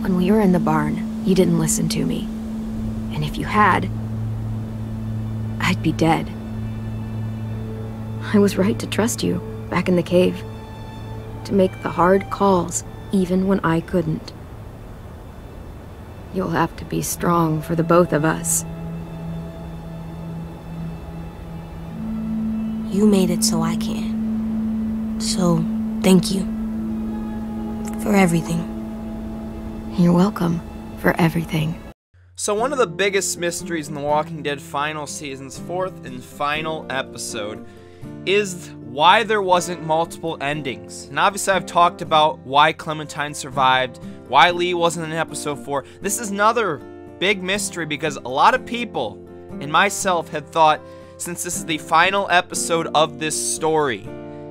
When we were in the barn, you didn't listen to me. And if you had, I'd be dead. I was right to trust you back in the cave. To make the hard calls, even when I couldn't. You'll have to be strong for the both of us. You made it so I can. So, thank you. For everything. You're welcome for everything. So one of the biggest mysteries in The Walking Dead final season's fourth and final episode is why there wasn't multiple endings. And obviously I've talked about why Clementine survived, why Lee wasn't in episode 4. This is another big mystery because a lot of people, and myself, had thought, since this is the final episode of this story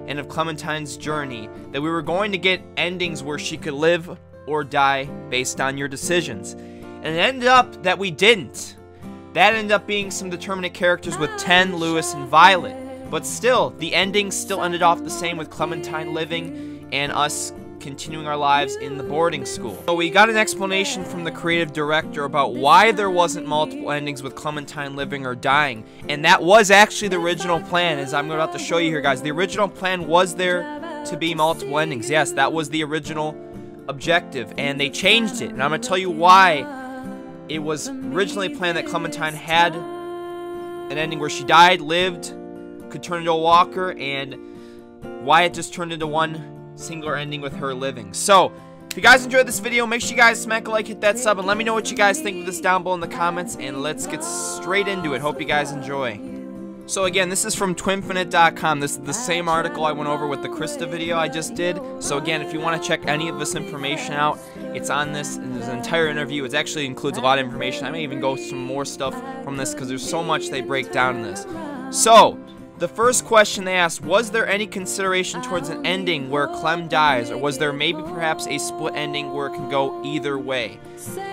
and of Clementine's journey, that we were going to get endings where she could live or die based on your decisions. And it ended up that we didn't. That ended up being some determinate characters with Ten, Lewis, and Violet. But still, the ending still ended off the same with Clementine living and us continuing our lives in the boarding school. So we got an explanation from the creative director about why there wasn't multiple endings with Clementine living or dying. And that was actually the original plan, as I'm about to show you here, guys. The original plan was there to be multiple endings. Yes, that was the original objective, and they changed it. And I'm going to tell you why it was originally planned that Clementine had an ending where she died, lived, could turn into a walker, and why it just turned into one singular ending with her living. So, if you guys enjoyed this video, make sure you guys smack a like, hit that sub, and let me know what you guys think of this down below in the comments, and let's get straight into it. Hope you guys enjoy. So again, this is from twinfinite.com. This is the same article I went over with the Krista video I just did. So again, if you want to check any of this information out, it's on this, and there's an entire interview. It actually includes a lot of information. I may even go some more stuff from this because there's so much they break down in this. So, the first question they asked, was there any consideration towards an ending where Clem dies, or was there maybe perhaps a split ending where it can go either way?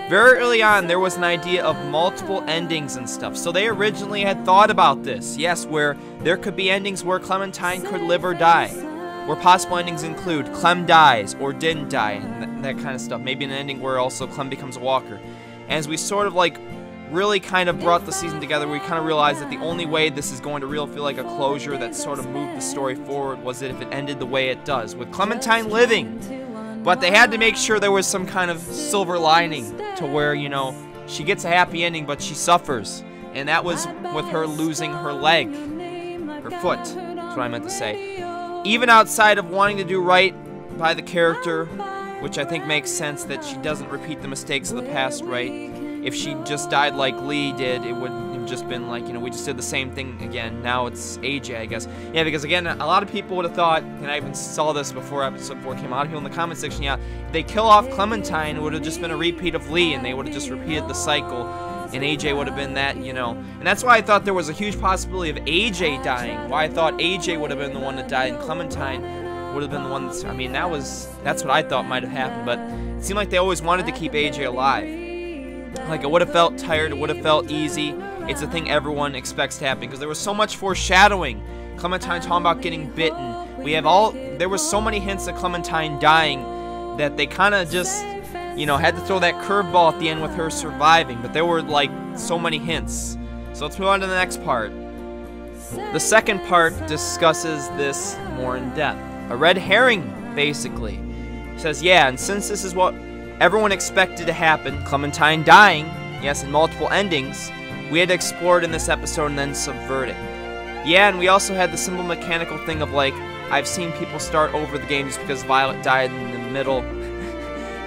Very early on, there was an idea of multiple endings and stuff, so they originally had thought about this, yes, where there could be endings where Clementine could live or die, where possible endings include Clem dies or didn't die, and that kind of stuff. Maybe an ending where also Clem becomes a walker. And as we sort of like really kind of brought the season together, we kind of realized that the only way this is going to really feel like a closure that sort of moved the story forward was that if it ended the way it does, with Clementine living. But they had to make sure there was some kind of silver lining to where, you know, she gets a happy ending, but she suffers. And that was with her losing her leg, her foot, that's what I meant to say. Even outside of wanting to do right by the character, which I think makes sense that she doesn't repeat the mistakes of the past, right? If she just died like Lee did, it would have just been like, you know, we just did the same thing again. Now it's AJ, I guess. Yeah, because again, a lot of people would have thought, and I even saw this before episode 4 came out, a lot of people in the comment section, yeah, if they kill off Clementine, it would have just been a repeat of Lee, and they would have just repeated the cycle, and AJ would have been that, you know. And that's why I thought there was a huge possibility of AJ dying, why I thought AJ would have been the one that died, and Clementine would have been the one that's, I mean, that's what I thought might have happened, but it seemed like they always wanted to keep AJ alive. Like, it would have felt tired, it would have felt easy. It's a thing everyone expects to happen, because there was so much foreshadowing. Clementine talking about getting bitten. There was so many hints of Clementine dying that they kind of just, you know, had to throw that curveball at the end with her surviving. But there were, like, so many hints. So let's move on to the next part. The second part discusses this more in depth. A red herring, basically. It says, yeah, and since this is what everyone expected to happen, Clementine dying, yes, in multiple endings, we had to explore it in this episode and then subvert it. Yeah, and we also had the simple mechanical thing of, like, I've seen people start over the game just because Violet died in the middle.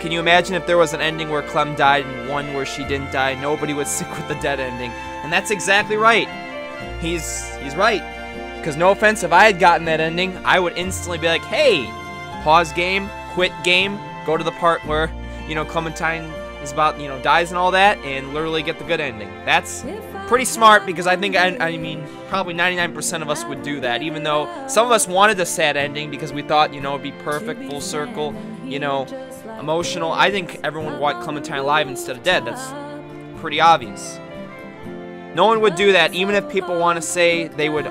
Can you imagine if there was an ending where Clem died and one where she didn't die? Nobody would stick with the dead ending. And that's exactly right. He's right. Because no offense, if I had gotten that ending, I would instantly be like, hey, pause game, quit game, go to the part where, you know, Clementine is about, you know, dies and all that, and literally get the good ending. That's pretty smart, because I think, I mean, probably 99% of us would do that, even though some of us wanted a sad ending because we thought, you know, it'd be perfect, full circle, you know, emotional. I think everyone would want Clementine alive instead of dead. That's pretty obvious. No one would do that, even if people want to say they would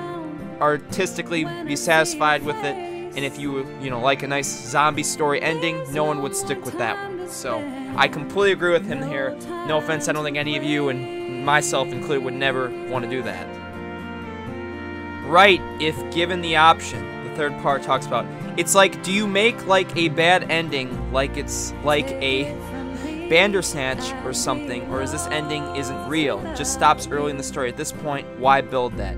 artistically be satisfied with it. And if you know, like a nice zombie story ending, no one would stick with that one. So I completely agree with him here. No offense, I don't think any of you, and myself included, would never want to do that. Right, if given the option. The third part talks about, it's like, do you make like a bad ending like it's like a Bandersnatch or something, or is this ending isn't real, it just stops early in the story? At this point, why build that?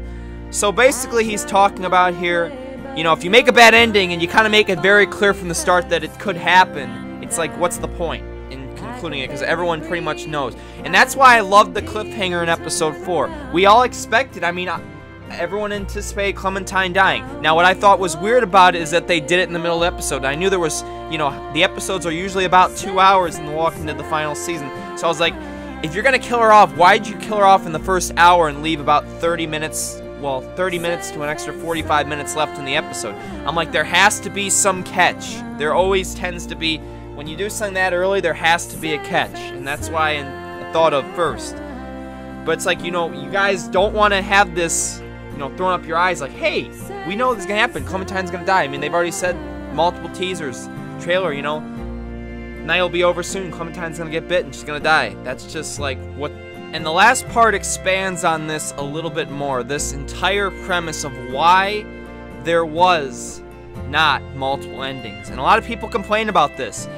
So basically he's talking about here, you know, if you make a bad ending and you kind of make it very clear from the start that it could happen, it's like, what's the point in concluding it? Because everyone pretty much knows. And that's why I loved the cliffhanger in episode 4. We all expected, I mean, everyone anticipated Clementine dying. Now, what I thought was weird about it is that they did it in the middle of the episode. I knew there was, you know, the episodes are usually about 2 hours in The Walking Dead, the final season. So I was like, if you're going to kill her off, why did you kill her off in the first hour and leave about 30 minutes, well, 30 minutes to an extra 45 minutes left in the episode? I'm like, there has to be some catch. There always tends to be, when you do something that early, there has to be a catch. And that's why I thought of first. But it's like, you know, you guys don't want to have this, you know, throwing up your eyes like, hey, we know this is going to happen. Clementine's going to die. I mean, they've already said multiple teasers, trailer, you know. Night will be over soon. Clementine's going to get bit and she's going to die. That's just like what... And the last part expands on this a little bit more. This entire premise of why there was not multiple endings. And a lot of people complain about this.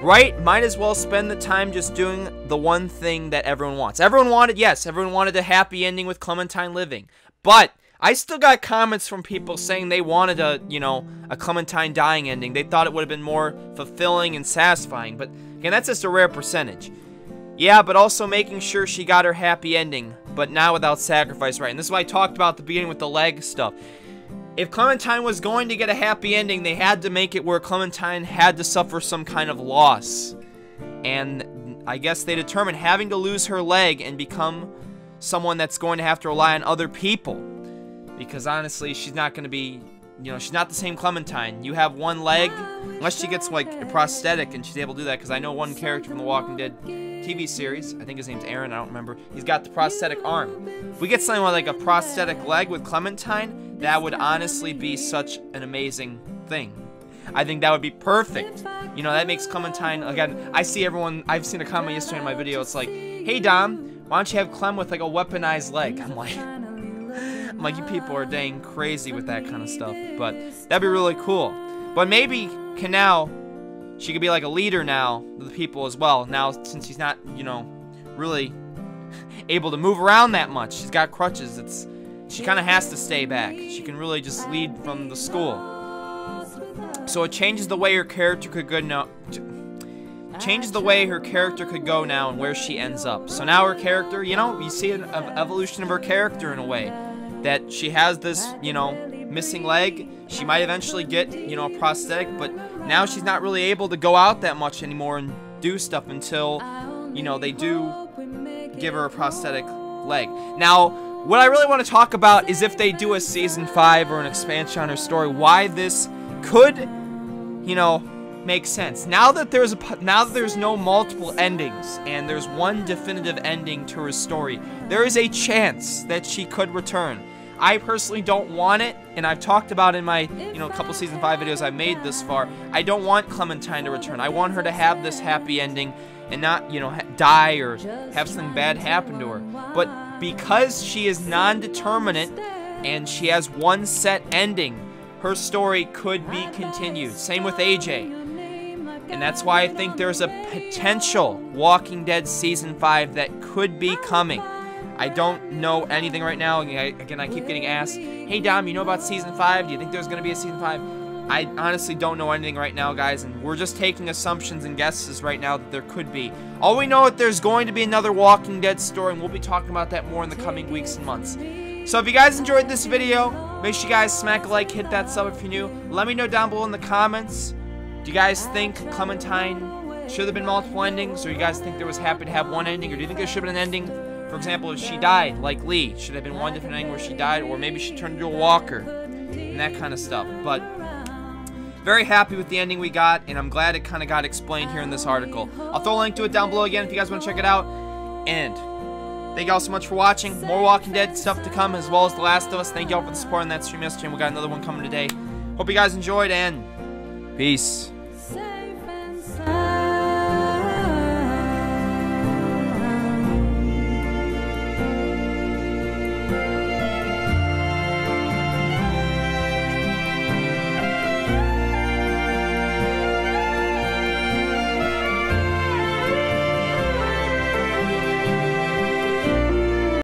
Right? Might as well spend the time just doing the one thing that everyone wants. Everyone wanted, yes, everyone wanted a happy ending with Clementine living. But I still got comments from people saying they wanted a, you know, a Clementine dying ending. They thought it would have been more fulfilling and satisfying. But again, that's just a rare percentage. Yeah, but also making sure she got her happy ending, but not without sacrifice, right? And this is what I talked about at the beginning with the leg stuff. If Clementine was going to get a happy ending, they had to make it where Clementine had to suffer some kind of loss. And I guess they determined having to lose her leg and become someone that's going to have to rely on other people. Because honestly, she's not going to be, you know, she's not the same Clementine. You have one leg, unless she gets like a prosthetic and she's able to do that. Because I know one character from The Walking Dead TV series, I think his name's Aaron, I don't remember. He's got the prosthetic arm. If we get something like a prosthetic leg with Clementine, that would honestly be such an amazing thing. I think that would be perfect. You know, that makes Clementine, again, I've seen a comment yesterday in my video, it's like, hey Dom, why don't you have Clem with like a weaponized leg? I'm like, you people are dang crazy with that kind of stuff. But that'd be really cool. But maybe she could be like a leader now of the people as well. Now, since she's not, you know, really able to move around that much. She's got crutches. She kind of has to stay back. She can really just lead from the school. So it changes the way her character could go now. Changes the way her character could go now and where she ends up. So now her character, you know, you see an evolution of her character in a way. That she has this, you know, missing leg. She might eventually get, you know, a prosthetic, but now she's not really able to go out that much anymore and do stuff until, you know, they do give her a prosthetic leg. Now, what I really want to talk about is if they do a season 5 or an expansion on her story, why this could, you know, make sense. Now that there's no multiple endings and there's one definitive ending to her story, there is a chance that she could return. I personally don't want it, and I've talked about in my, you know, couple season 5 videos I've made this far. I don't want Clementine to return. I want her to have this happy ending and not, you know, die or have something bad happen to her. But because she is non-determinate and she has one set ending, her story could be continued. Same with AJ. And that's why I think there's a potential Walking Dead Season 5 that could be coming. I don't know anything right now. Again, I keep getting asked, hey Dom, you know about Season 5? Do you think there's going to be a Season 5? I honestly don't know anything right now, guys, and we're just taking assumptions and guesses right now that there could be. All we know is there's going to be another Walking Dead story, and we'll be talking about that more in the coming weeks and months. So if you guys enjoyed this video, make sure you guys smack a like, hit that sub if you're new. Let me know down below in the comments. Do you guys think Clementine should have been multiple endings, or you guys think there was happy to have one ending, or do you think there should have been an ending? For example, if she died, like Lee, should have been one different ending where she died, or maybe she turned into a walker, and that kind of stuff. But very happy with the ending we got, and I'm glad it kind of got explained here in this article. I'll throw a link to it down below again if you guys want to check it out. And thank you all so much for watching. More Walking Dead stuff to come, as well as The Last of Us. Thank you all for the support on that stream yesterday, and we got another one coming today. Hope you guys enjoyed, and peace.